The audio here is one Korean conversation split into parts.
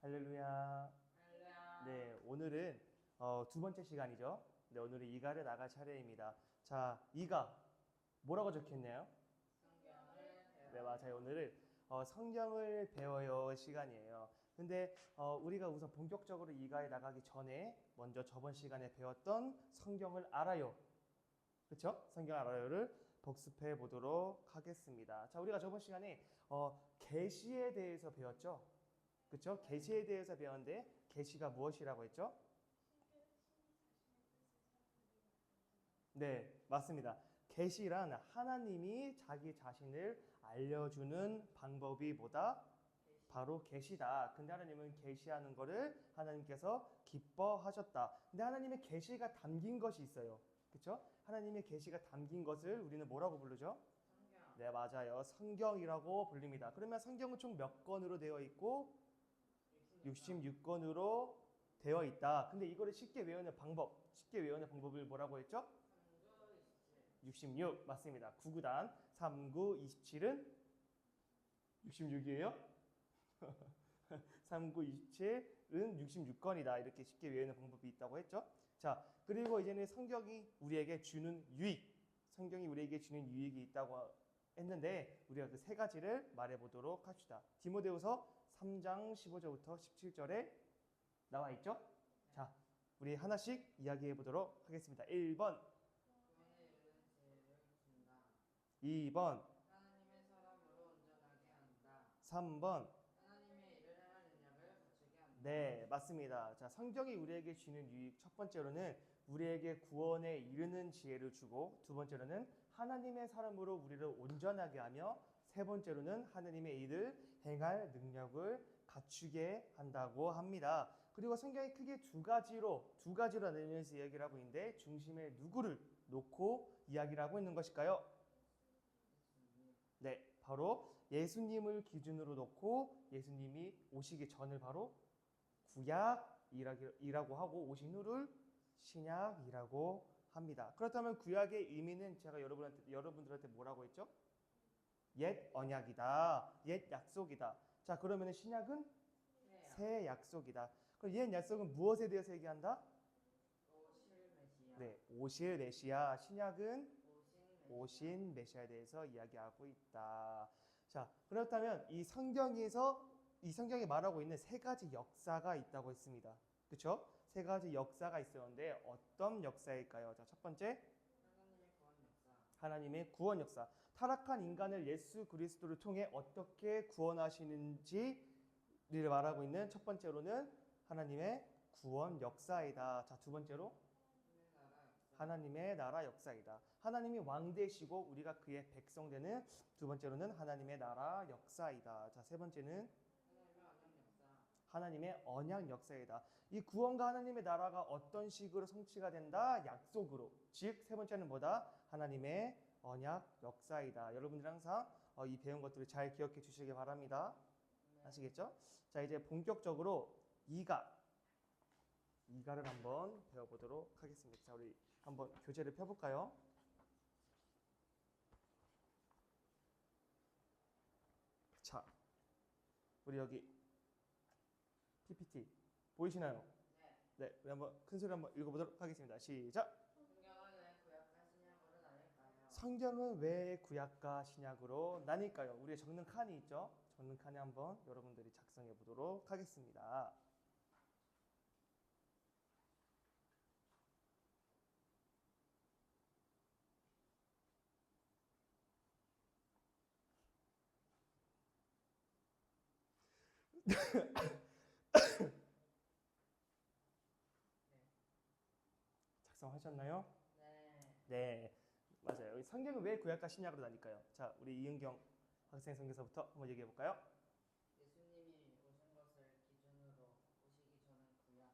할렐루야. 네, 오늘은 두 번째 시간이죠. 네, 오늘은 이가를 나갈 차례입니다. 자, 이가 뭐라고 적혀있나요? 네, 맞아요. 오늘은 성경을 배워요 시간이에요. 근데 우리가 우선 본격적으로 이가에 나가기 전에 먼저 저번 시간에 배웠던 성경을 알아요. 그렇죠? 성경 알아요를 복습해 보도록 하겠습니다. 자, 우리가 저번 시간에 계시에 대해서 배웠죠. 그렇죠? 계시에 대해서 배웠는데 계시가 무엇이라고 했죠? 네, 맞습니다. 계시란 하나님이 자기 자신을 알려주는 방법이 뭐다? 바로 계시다. 근데 하나님은 계시하는 거를 하나님께서 기뻐하셨다. 근데 하나님의 계시가 담긴 것이 있어요. 그렇죠? 하나님의 계시가 담긴 것을 우리는 뭐라고 부르죠? 네, 맞아요. 성경이라고 불립니다. 그러면 성경은 총 몇 권으로 되어 있고 66권으로 되어 있다. 근데 이거를 쉽게 외우는 방법을 뭐라고 했죠? 66 맞습니다. 9구단 39, 27은 66이에요. 39, 27은 66권이다. 이렇게 쉽게 외우는 방법이 있다고 했죠. 자, 그리고 이제는 성경이 우리에게 주는 유익이 있다고 했는데 우리가 그 세 가지를 말해보도록 합시다. 디모데후서 3장 15절부터 17절에 나와 있죠. 자, 우리 하나씩 이야기해 보도록 하겠습니다. 1번, 2번, 하나님의 사람으로 온전하게 한다. 3번. 하나님의 일을 행할 능력을 갖추게 한다. 네, 맞습니다. 자, 성경이 우리에게 주는 유익 첫 번째로는 우리에게 구원에 이르는 지혜를 주고 두 번째로는 하나님의 사람으로 우리를 온전하게 하며 세 번째로는 하나님의 일을 행할 능력을 갖추게 한다고 합니다. 그리고 성경이 크게 두 가지로 나누면서 이야기를 하고 있는데 중심에 누구를 놓고 이야기를 하고 있는 것일까요? 네, 바로 예수님을 기준으로 놓고 예수님이 오시기 전을 바로 구약이라고 하고 오신 후를 신약이라고 합니다. 그렇다면 구약의 의미는 제가 여러분들한테 뭐라고 했죠? 옛 언약이다. 옛 약속이다. 자, 그러면 신약은 새 약속이다. 그럼 옛 약속은 무엇에 대해서 얘기한다? 오실 메시아. 네, 오실 메시아. 신약은 오신 메시아에 대해서 이야기하고 있다. 자, 그렇다면 이 성경이 말하고 있는 세 가지 역사가 있다고 했습니다. 그렇죠? 세 가지 역사가 있었는데 어떤 역사일까요? 자, 첫 번째 하나님의 구원 역사. 타락한 인간을 예수 그리스도를 통해 어떻게 구원하시는지를 말하고 있는 첫 번째로는 하나님의 구원 역사이다. 자, 두 번째로 하나님의 나라 역사이다. 하나님이 왕 되시고 우리가 그의 백성 되는 두 번째로는 하나님의 나라 역사이다. 자, 세 번째는 하나님의 언약 역사이다. 이 구원과 하나님의 나라가 어떤 식으로 성취가 된다? 약속으로. 즉, 세 번째는 뭐다? 하나님의 언약 역사이다. 여러분들 항상 이 배운 것들을 잘 기억해 주시기 바랍니다. 아시겠죠? 자, 이제 본격적으로 이가를 한번 배워보도록 하겠습니다. 자, 우리 한번 교재를 펴볼까요? 자, 우리 여기 PPT 보이시나요? 네, 우리 한번 큰 소리 한번 읽어보도록 하겠습니다. 시작. 성경은 왜 구약과 신약으로 나뉠까요? 우리의 적는 칸이 있죠. 적는 칸에 한번 여러분들이 작성해 보도록 하겠습니다. 작성하셨나요? 네, 맞아요. 성경은 왜 구약과 신약으로 나뉠까요? 자, 우리 이은경 학생 선교사부터 한번 얘기해 볼까요? 예수님이 오신 것을 기준으로 오시기 전은 구약,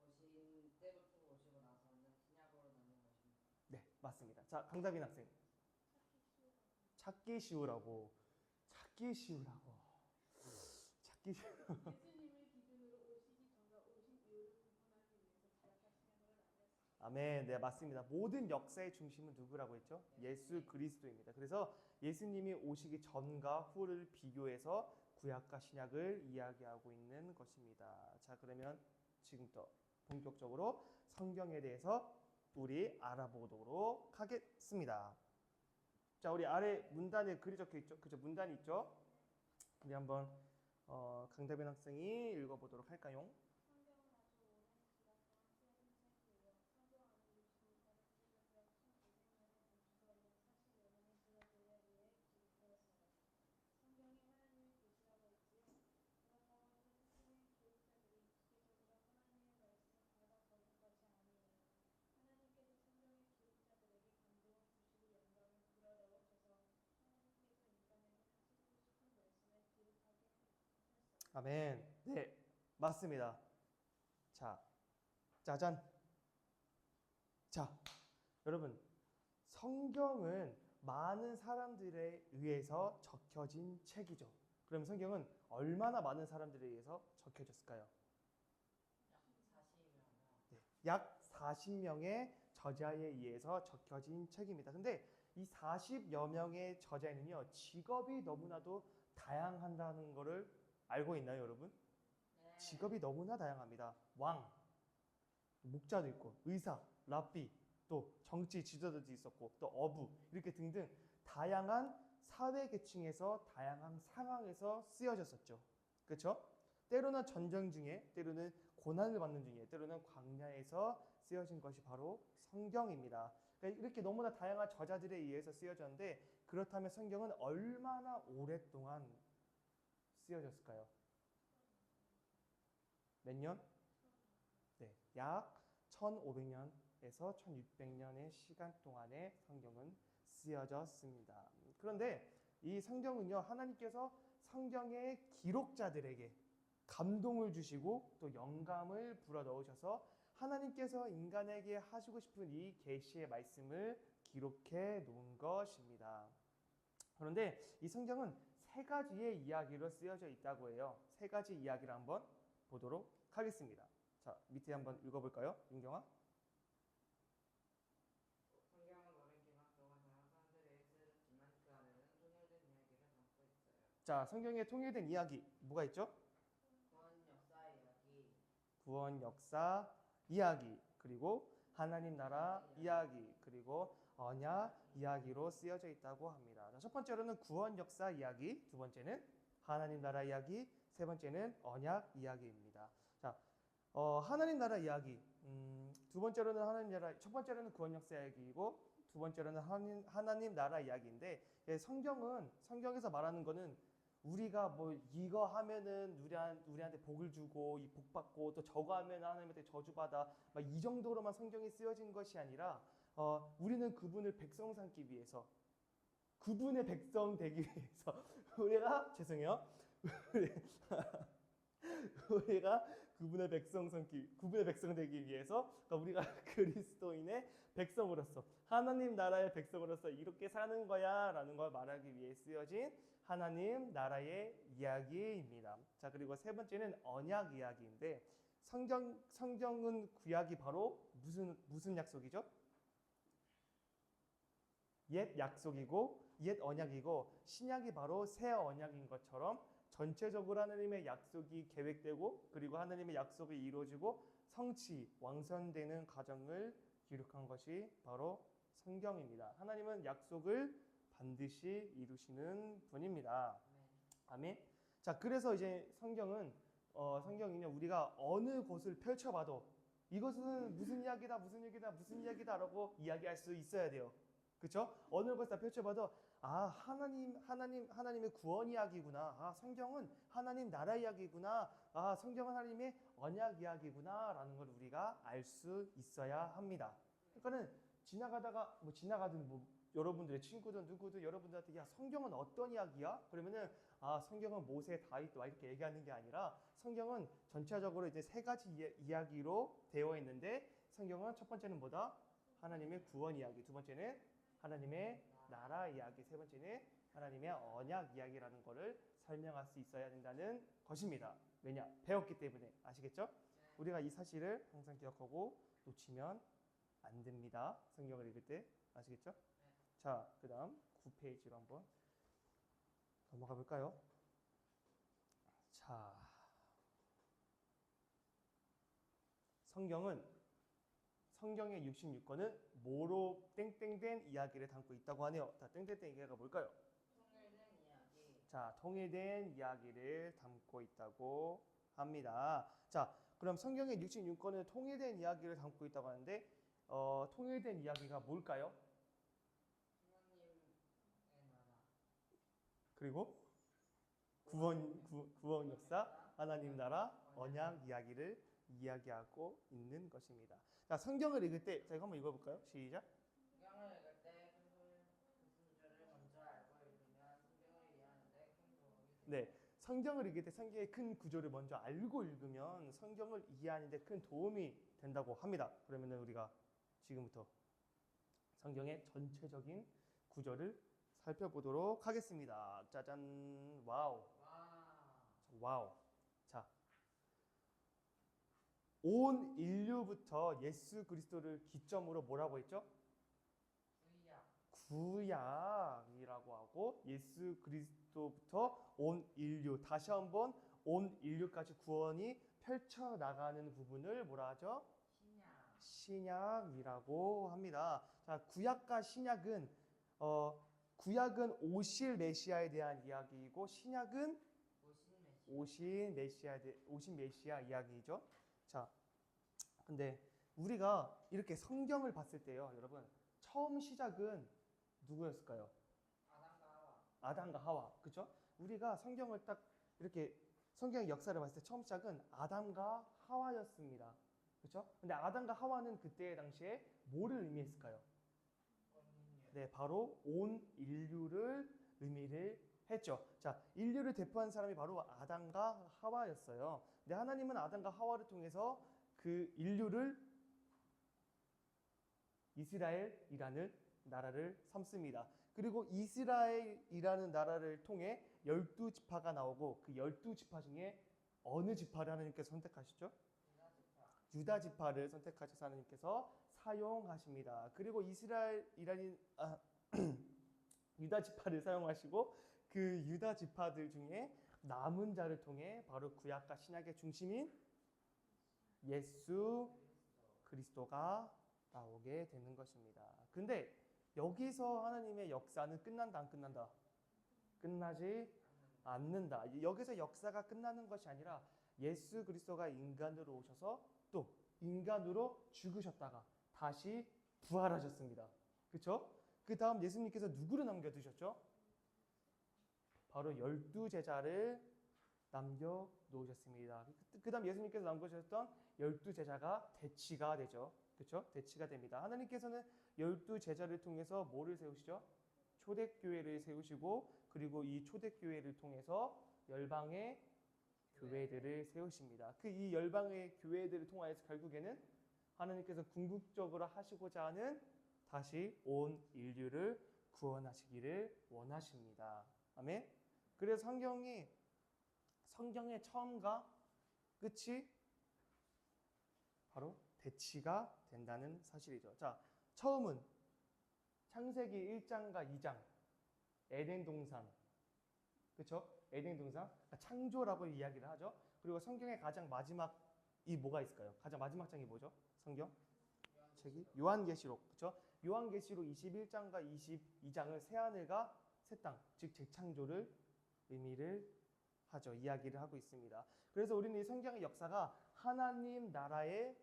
오신 때부터 오시고 나서는 신약으로 나눈 것입니다. 네, 맞습니다. 자, 강다빈 학생. 찾기 쉬우라고. 예수님을 기준으로 오시기 전과 오신 이후를 구분하기 위해서 구약과 신약으로 나뉘었습니다. 아멘. 네, 맞습니다. 모든 역사의 중심은 누구라고 했죠? 예수 그리스도입니다. 그래서 예수님이 오시기 전과 후를 비교해서 구약과 신약을 이야기하고 있는 것입니다. 자, 그러면 지금부터 본격적으로 성경에 대해서 우리 알아보도록 하겠습니다. 자, 우리 아래 문단에 글이 적혀 있죠? 그죠? 문단이 있죠? 우리 한번 강다빈 학생이 읽어보도록 할까요? 성경은 아주 오랜 기간 동안 쓰여진 책이에요. 성경 안에 유신이라는 쓰여져 1500년의 주서에 40여 년의 제자들에 의해 기록되었어요. 성경이 하나님의 계시라고 했지요. 그렇다고 해서 성경의 기록자들이 기계적으로 하나님의 말씀을 받아 적은 것이 아니에요. 하나님께서 성경의 기록자들에게 감동을 주시고 영감을 불어넣으셔서 하나님께서 인간에게 하시고 싶은 말씀을 기록하게 하셨어요. 아멘. 네, 맞습니다. 자, 짜잔. 자, 여러분, 성경은 많은 사람들에 의해서 적혀진 책이죠. 그럼 성경은 얼마나 많은 사람들에 의해서 적혀졌을까요? 약 40여 명. 약 40명의 저자에 의해서 적혀진 책입니다. 근데 이 40여 명의 저자에는요, 직업이 너무나도 다양한다는 것을 알고 있나요, 여러분? 네. 직업이 너무나 다양합니다. 왕, 목자도 있고, 의사, 랍비, 또 정치 지도자도 있었고, 또 어부, 이렇게 등등 다양한 사회 계층에서 다양한 상황에서 쓰여졌었죠. 그렇죠? 때로는 전쟁 중에, 때로는 고난을 받는 중에, 때로는 광야에서 쓰여진 것이 바로 성경입니다. 그러니까 이렇게 너무나 다양한 저자들에 의해서 쓰여졌는데, 그렇다면 성경은 얼마나 오랫동안 쓰여졌을까요? 몇 년? 네, 약 1500년에서 1600년의 시간 동안에 성경은 쓰여졌습니다. 그런데 이 성경은요, 하나님께서 성경의 기록자들에게 감동을 주시고 또 영감을 불어넣으셔서 하나님께서 인간에게 하시고 싶은 이 계시의 말씀을 기록해 놓은 것입니다. 그런데 이 성경은 세 가지의 이야기로 쓰여져 있다고 해요. 세 가지 이야기를 한번 보도록 하겠습니다. 자, 밑에 한번 읽어볼까요? 윤경아? 성경은 오랜 기간 동안 다양한 사람들에 쓰여졌지만 그 안에는 통일된 이야기를 담고 있어요. 자, 성경에 통일된 이야기 뭐가 있죠? 구원 역사 이야기, 구원 역사 이야기, 그리고 하나님 나라 이야기, 그리고 언약 이야기로 쓰여져 있다고 합니다. 자, 첫 번째로는 구원 역사 이야기, 두 번째는 하나님 나라 이야기, 세 번째는 언약 이야기입니다. 자, 하나님 나라 이야기. 두 번째로는 하나님 나라, 첫 번째로는 구원 역사 이야기이고 두 번째로는 하나님 나라 이야기인데, 예, 성경에서 말하는 거는 우리가 뭐 이거 하면은 우리한테 복을 주고 이 복 받고 또 저거 하면 하나님한테 저주받아 막 이 정도로만 성경이 쓰여진 것이 아니라 우리는 그분을 백성 삼기 위해서, 그분의 백성 되기 위해서 우리가 죄송해요. 우리가 그분의 백성 되기 위해서, 그러니까 우리가 그리스도인의 백성으로서 하나님 나라의 백성으로서 이렇게 사는 거야라는 걸 말하기 위해 쓰여진 하나님 나라의 이야기입니다. 자, 그리고 세 번째는 언약 이야기인데, 성경은 구약이 바로 무슨 약속이죠? 옛 약속이고 옛 언약이고, 신약이 바로 새 언약인 것처럼 전체적으로 하나님의 약속이 계획되고 그리고 하나님의 약속이 이루어지고 성취, 완성되는 과정을 기록한 것이 바로 성경입니다. 하나님은 약속을 반드시 이루시는 분입니다. 아멘. 자, 그래서 이제 성경은요, 우리가 어느 곳을 펼쳐봐도 이것은 무슨 이야기다라고 이야기할 수 있어야 돼요. 그렇죠? 어느 곳을 다 펼쳐봐도 하나님의 구원 이야기구나. 성경은 하나님 나라 이야기구나. 성경은 하나님의 언약 이야기구나라는 걸 우리가 알 수 있어야 합니다. 그러니까는 지나가든 여러분들의 친구든 누구든 여러분들한테 야, 성경은 어떤 이야기야? 그러면은 성경은 모세, 다윗 이렇게 얘기하는 게 아니라, 성경은 전체적으로 이제 세 가지 이야기로 되어 있는데, 성경은 첫 번째는 뭐다? 하나님의 구원 이야기, 두 번째는 하나님의 나라 이야기, 세 번째는 하나님의 언약 이야기라는 것을 설명할 수 있어야 된다는 것입니다. 왜냐? 배웠기 때문에. 아시겠죠? 우리가 이 사실을 항상 기억하고 놓치면 안 됩니다. 성경을 읽을 때. 아시겠죠? 자, 그 다음 9페이지로 한번 넘어가 볼까요? 자, 성경의 66권은 뭐로 땡땡된 이야기를 담고 있다고 하네요. 자, 땡땡된 이야기가 뭘까요? 통일된 이야기. 자, 통일된 이야기를 담고 있다고 합니다. 자, 그럼 성경의 66권은 통일된 이야기를 담고 있다고 하는데 통일된 이야기가 뭘까요? 하나님의 나라. 그리고 구원 역사, 하나님 나라, 언약 이야기를 이야기하고 있는 것입니다. 자, 성경을 읽을 때 제가 한번 읽어볼까요? 시작. 성경을 읽을 때 큰 구절을 먼저 알고 읽으면 성경을 이해하는데 큰 도움이 됩니다. 네, 성경을 읽을 때 성경의 큰 구조를 먼저 알고 읽으면 성경을 이해하는 데 큰 도움이 된다고 합니다. 그러면은 우리가 지금부터 성경의 전체적인 구조를 살펴보도록 하겠습니다. 짜잔, 와우, 와우. 자, 온 인류부터 예수 그리스도를 기점으로 뭐라고 했죠? 구약이라고 하고 예수 그리스도부터 온 인류, 다시 한번 온 인류까지 구원이 펼쳐 나가는 부분을 뭐라 하죠? 신약이라고 합니다. 자, 구약과 신약은 구약은 오실 메시아에 대한 이야기이고 신약은 오신 메시아 이야기죠. 자, 근데 우리가 이렇게 성경을 봤을 때요, 여러분, 처음 시작은 누구였을까요? 아담과 하와. 그렇죠? 우리가 성경을 딱 이렇게 성경의 역사를 봤을 때 처음 시작은 아담과 하와였습니다. 그렇죠? 근데 아담과 하와는 그때 당시에 뭐를 의미했을까요? 네, 바로 온 인류를 의미를 했죠. 자, 인류를 대표한 사람이 바로 아담과 하와였어요. 근데 하나님은 아담과 하와를 통해서 그 인류를 이스라엘이라는 나라를 삼습니다. 그리고 이스라엘이라는 나라를 통해 12지파가 나오고 그 12지파 중에 어느 지파를 하나님께서 선택하시죠? 유다 지파를 선택하셔서 하나님께서 사용하십니다. 그리고 유다 지파를 사용하시고 그 유다 지파들 중에 남은 자를 통해 바로 구약과 신약의 중심인 예수 그리스도가 나오게 되는 것입니다. 근데 여기서 하나님의 역사는 끝난다, 안 끝난다? 끝나지 않는다. 여기서 역사가 끝나는 것이 아니라 예수 그리스도가 인간으로 오셔서 또 인간으로 죽으셨다가 다시 부활하셨습니다. 그렇죠? 그 다음 예수님께서 누구를 남겨두셨죠? 바로 12제자를 남겨놓으셨습니다. 그 다음 예수님께서 남겨주셨던 12제자가 대치가 되죠. 그렇죠? 대치가 됩니다. 하나님께서는 12제자를 통해서 뭐를 세우시죠? 초대교회를 세우시고 그리고 이 초대교회를 통해서 열방의 교회들을 세우십니다. 그 이 열방의 교회들을 통하여서 결국에는 하나님께서 궁극적으로 하시고자 하는 다시 온 인류를 구원하시기를 원하십니다. 아멘. 그래서 성경의 처음과 끝이 바로 대치가 된다는 사실이죠. 자, 처음은 창세기 1장과 2장 에덴 동산. 그렇죠? 에덴 동산. 그러니까 창조라고 이야기를 하죠. 그리고 성경의 가장 마지막이 뭐가 있을까요? 가장 마지막 장이 뭐죠? 성경 책이 요한계시록. 그렇죠? 요한계시록 21장과 22장은 새 하늘과 새 땅, 즉 재창조를 의미를 하죠. 이야기를 하고 있습니다. 그래서 우리는 이 성경의 역사가 하나님 나라의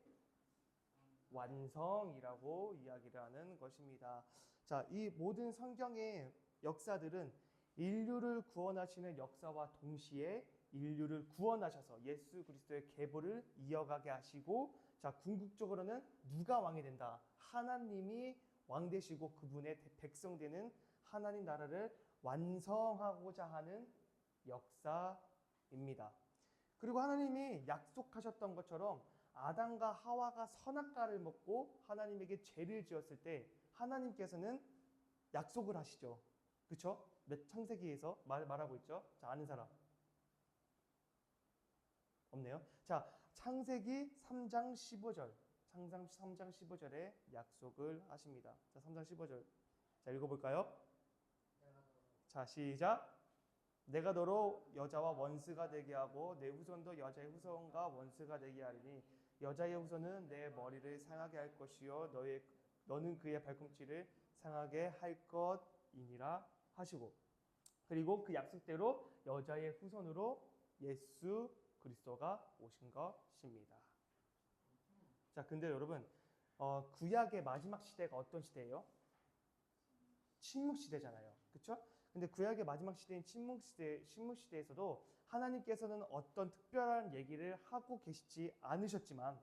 완성이라고 이야기를 하는 것입니다. 자, 이 모든 성경의 역사들은 인류를 구원하시는 역사와 동시에 인류를 구원하셔서 예수 그리스도의 계보를 이어가게 하시고, 자, 궁극적으로는 누가 왕이 된다? 하나님이 왕 되시고 그분의 백성 되는 하나님 나라를 완성하고자 하는 역사입니다. 그리고 하나님이 약속하셨던 것처럼 아담과 하와가 선악과를 먹고 하나님에게 죄를 지었을 때 하나님께서는 약속을 하시죠. 그렇죠? 창세기에서 말하고 있죠. 자, 아는 사람 없네요. 자, 창세기 3장 15절. 3장 15절에 약속을 하십니다. 자, 3장 15절. 자, 읽어볼까요? 자, 시작. 내가 너로 여자와 원수가 되게 하고 내 후손도 여자의 후손과 원수가 되게 하리니 여자의 후손은 내 머리를 상하게 할 것이요 너는 그의 발꿈치를 상하게 할 것이니라 하시고 그리고 그 약속대로 여자의 후손으로 예수 그리스도가 오신 것입니다. 자, 근데 여러분 구약의 마지막 시대가 어떤 시대예요? 침묵 시대잖아요. 그렇죠? 근데 구약의 마지막 시대인 침묵 시대에서도 하나님께서는 어떤 특별한 얘기를 하고 계시지 않으셨지만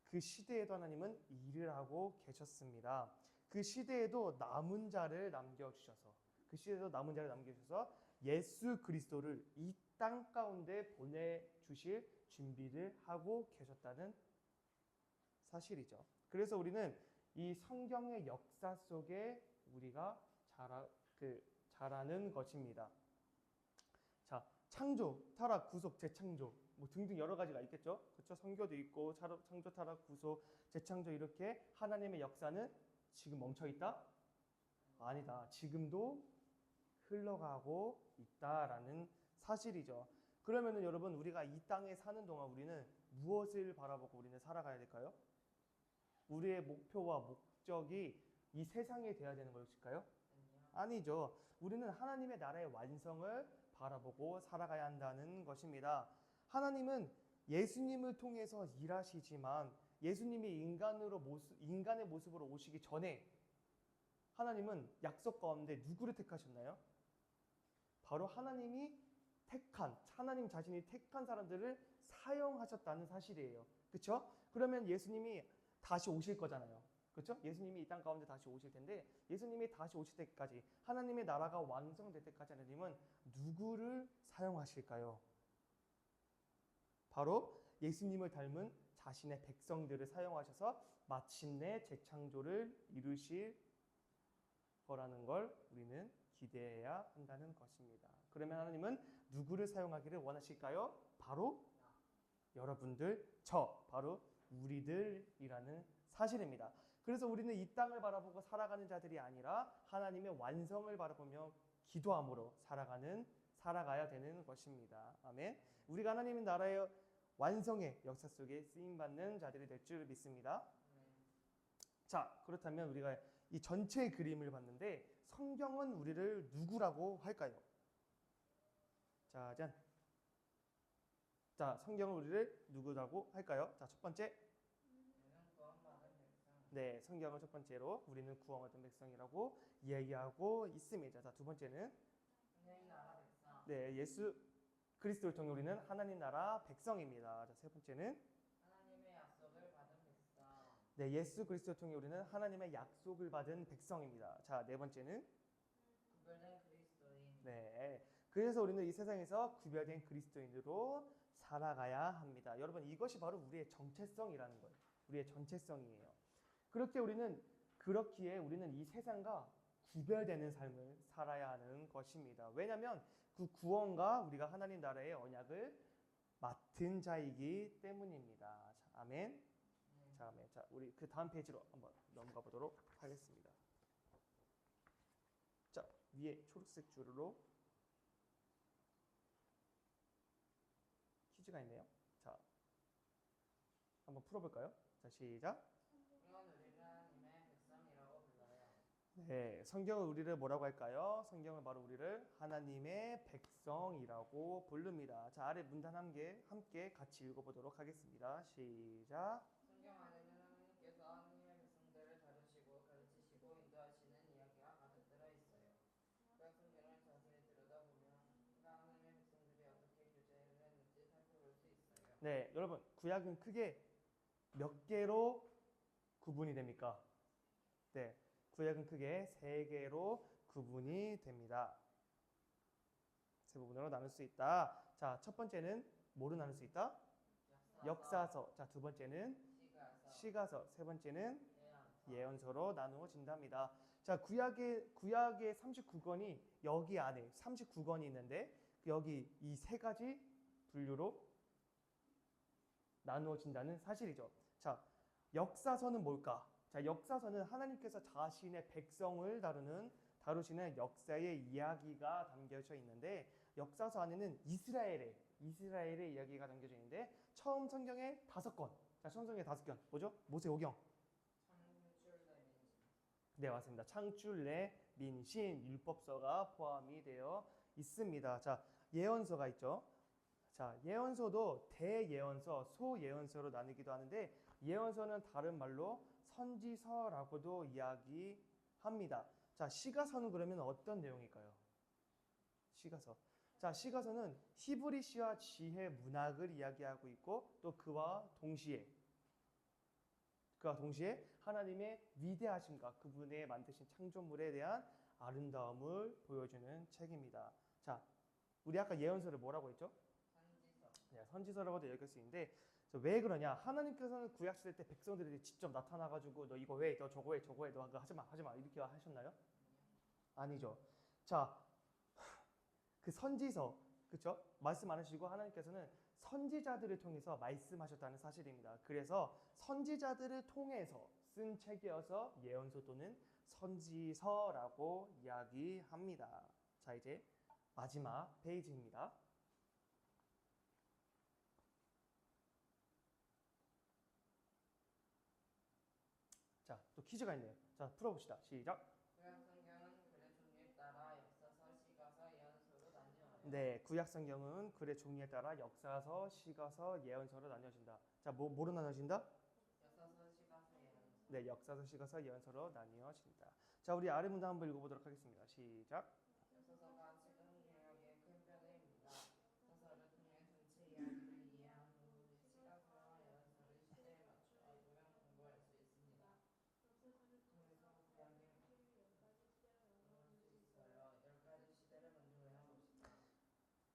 그 시대에도 하나님은 일을 하고 계셨습니다. 그 시대에도 남은 자를 남겨주셔서 예수 그리스도를 이 땅 가운데 보내주실 준비를 하고 계셨다는 사실이죠. 그래서 우리는 이 성경의 역사 속에 우리가 자라는 것입니다. 자, 창조, 타락, 구속, 재창조 뭐 등등 여러 가지가 있겠죠. 그렇죠? 성교도 있고 창조, 타락, 구속, 재창조 이렇게 하나님의 역사는 지금 멈춰 있다? 아니다. 지금도 흘러가고 있다라는 사실이죠. 그러면은 여러분 우리가 이 땅에 사는 동안 우리는 무엇을 바라보고 우리는 살아가야 될까요? 우리의 목표와 목적이 이 세상에 돼야 되는 것일까요? 아니죠. 우리는 하나님의 나라의 완성을 바라보고 살아가야 한다는 것입니다. 하나님은 예수님을 통해서 일하시지만 예수님이 인간의 모습으로 오시기 전에 하나님은 약속 가운데 누구를 택하셨나요? 바로 하나님 자신이 택한 사람들을 사용하셨다는 사실이에요. 그렇죠? 그러면 예수님이 다시 오실 거잖아요. 그렇죠? 예수님이 이 땅 가운데 다시 오실 텐데 예수님이 다시 오실 때까지 하나님의 나라가 완성될 때까지 하나님은 누구를 사용하실까요? 바로 예수님을 닮은 자신의 백성들을 사용하셔서 마침내 재창조를 이루실 거라는 걸 우리는 기대해야 한다는 것입니다. 그러면 하나님은 누구를 사용하기를 원하실까요? 바로 여러분들, 바로 우리들이라는 사실입니다. 그래서 우리는 이 땅을 바라보고 살아가는 자들이 아니라 하나님의 완성을 바라보며 기도함으로 살아가야 되는 것입니다. 아멘. 우리가 하나님의 나라의 완성의 역사 속에 쓰임받는 자들이 될 줄 믿습니다. 자, 그렇다면 우리가 이 전체의 그림을 봤는데 성경은 우리를 누구라고 할까요? 짜잔. 자, 성경은 우리를 누구라고 할까요? 자, 첫 번째. 네, 성경은 첫 번째로 우리는 구원받은 백성이라고 이야기하고 있습니다. 자, 두 번째는 네, 예수 그리스도를 통해 우리는 하나님 나라 백성입니다. 자, 세 번째는 하나님의 약속을 받은 백성. 네, 예수 그리스도를 통해 우리는 하나님의 약속을 받은 백성입니다. 자, 네 번째는 구별된 그리스도인. 네, 그래서 우리는 이 세상에서 구별된 그리스도인으로 살아가야 합니다. 여러분, 이것이 바로 우리의 정체성이라는 거예요. 우리의 정체성이에요. 그렇기에 우리는 이 세상과 구별되는 삶을 살아야 하는 것입니다. 왜냐하면 그 구원과 우리가 하나님 나라의 언약을 맡은 자이기 때문입니다. 자, 아멘. 자, 아멘. 자, 우리 그 다음 페이지로 한번 넘어가 보도록 하겠습니다. 자, 위에 초록색 줄로 퀴즈가 있네요. 자, 한번 풀어볼까요? 자, 시작. 네, 성경은 우리를 뭐라고 할까요? 성경은 바로 우리를 하나님의 백성이라고 부릅니다. 자, 아래 문단 함께 같이 읽어보도록 하겠습니다. 시작. 성경 안에는 하나님께서 하나님의 백성들을 다루시고 가르치시고 인도하시는 이야기가 가득 들어 있어요. 구약 성경을 자세히 들여다보면 하나님의 백성들이 어떻게 교제를 했는지 살펴볼 수 있어요. 네, 여러분, 구약은 크게 몇 개로 구분이 됩니까? 네. 구약은 크게 세 개로 구분이 됩니다. 세 부분으로 나눌 수 있다. 자, 첫 번째는 뭐로 나눌 수 있다? 역사서. 자, 두 번째는 시가서. 세 번째는 예언서로 나누어진답니다. 자, 구약의 39권이 여기 안에 39권이 있는데 여기 이 세 가지 분류로 나누어진다는 사실이죠. 자, 역사서는 뭘까? 자, 역사서는 하나님께서 자신의 백성을 다루는 다루시는 역사의 이야기가 담겨져 있는데 역사서 안에는 이스라엘의 이야기가 담겨져 있는데 처음 성경에 5권. 자, 처음 성경에 5권. 뭐죠? 모세오경. 창출내 민심. 네, 맞습니다. 창출내 민신 율법서가 포함이 되어 있습니다. 자, 예언서가 있죠. 자, 예언서도 대예언서, 소예언서로 나누기도 하는데 예언서는 다른 말로 선지서라고도 이야기합니다. 자, 시가서는 그러면 어떤 내용일까요? 시가서. 자, 시가서는 히브리시와 지혜 문학을 이야기하고 있고 또 그와 동시에 하나님의 위대하심과 그분의 만드신 창조물에 대한 아름다움을 보여주는 책입니다. 자, 우리 아까 예언서를 뭐라고 했죠? 선지서. 네, 선지서라고도 여길 수 있는데 왜 그러냐? 하나님께서는 구약시대 때 백성들에게 직접 나타나가지고 너 이거 왜, 너 저거 해, 너 그거 하지 마 이렇게 하셨나요? 아니죠. 자, 그 선지서, 그렇죠? 말씀 안 하시고 하나님께서는 선지자들을 통해서 말씀하셨다는 사실입니다. 그래서 선지자들을 통해서 쓴 책이어서 예언서 또는 선지서라고 이야기합니다. 자, 이제 마지막 페이지입니다. 자, 또 퀴즈가 있네요. 자, 풀어봅시다. 시작. 구약 성경은 글의 종류에 따라 역사서, 시가서, 예언서로 나뉘어요. 네, 구약 성경은 글의 종류에 따라 역사서, 시가서, 예언서로 나뉘어진다. 자, 뭐로 나뉘어진다? 역사서, 시가서, 예언서. 네, 역사서, 시가서, 예언서로 나뉘어진다. 자, 우리 아래 문단 한번 읽어보도록 하겠습니다. 시작. 역사서가 책은 개혁의 큰 편입니다. 역사서를 통해 전체 이야기를 이해한 후 시가서와 예언서를 시대에 맞추어 읽으면 공부할 수 있습니다. 역사서를 그래서 통해서 구약의 열 가지 시대를 나눌 수 있어요. 10가지 시대를 먼저 외워봅시다.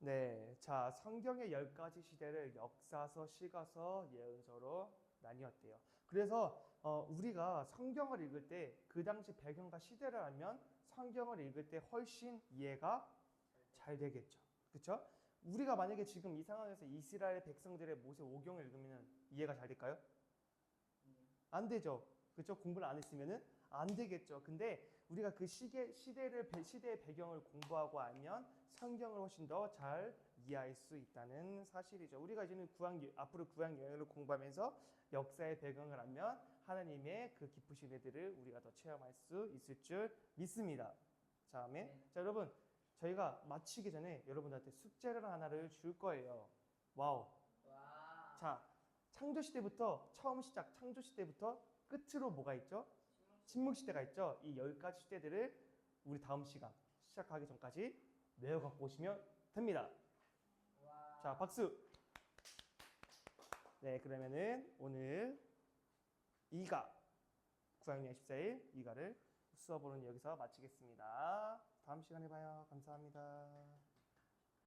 네, 자, 성경의 10가지 시대를 역사서, 시가서, 예언서로 나뉘었대요. 그래서 우리가 성경을 읽을 때 그 당시 배경과 시대를 알면 성경을 읽을 때 훨씬 이해가 잘 되겠죠. 그렇죠? 우리가 만약에 지금 이 상황에서 이스라엘 백성들의 모세오경을 읽으면 이해가 잘 될까요? 안 되죠. 그렇죠? 공부를 안 했으면은 안 되겠죠. 근데 우리가 그 시대의 배경을 공부하고 알면 성경을 훨씬 더 잘 이해할 수 있다는 사실이죠. 우리가 이제는 앞으로 구약 여행을 공부하면서 역사의 배경을 알면 하나님의 그 기쁘신 애들을 우리가 더 체험할 수 있을 줄 믿습니다. 다음에 네. 자, 여러분 저희가 마치기 전에 여러분들한테 숙제를 하나를 줄 거예요. 와우. 와. 자, 창조 시대부터 끝으로 뭐가 있죠? 침묵 시대가 있죠. 이 10가지 시대들을 우리 다음 시간 시작하기 전까지 외워 갖고 오시면 됩니다. 와. 자, 박수. 네, 그러면은 오늘 2가 구약여행 14일 2가를 수업으로는 여기서 마치겠습니다. 다음 시간에 봐요. 감사합니다.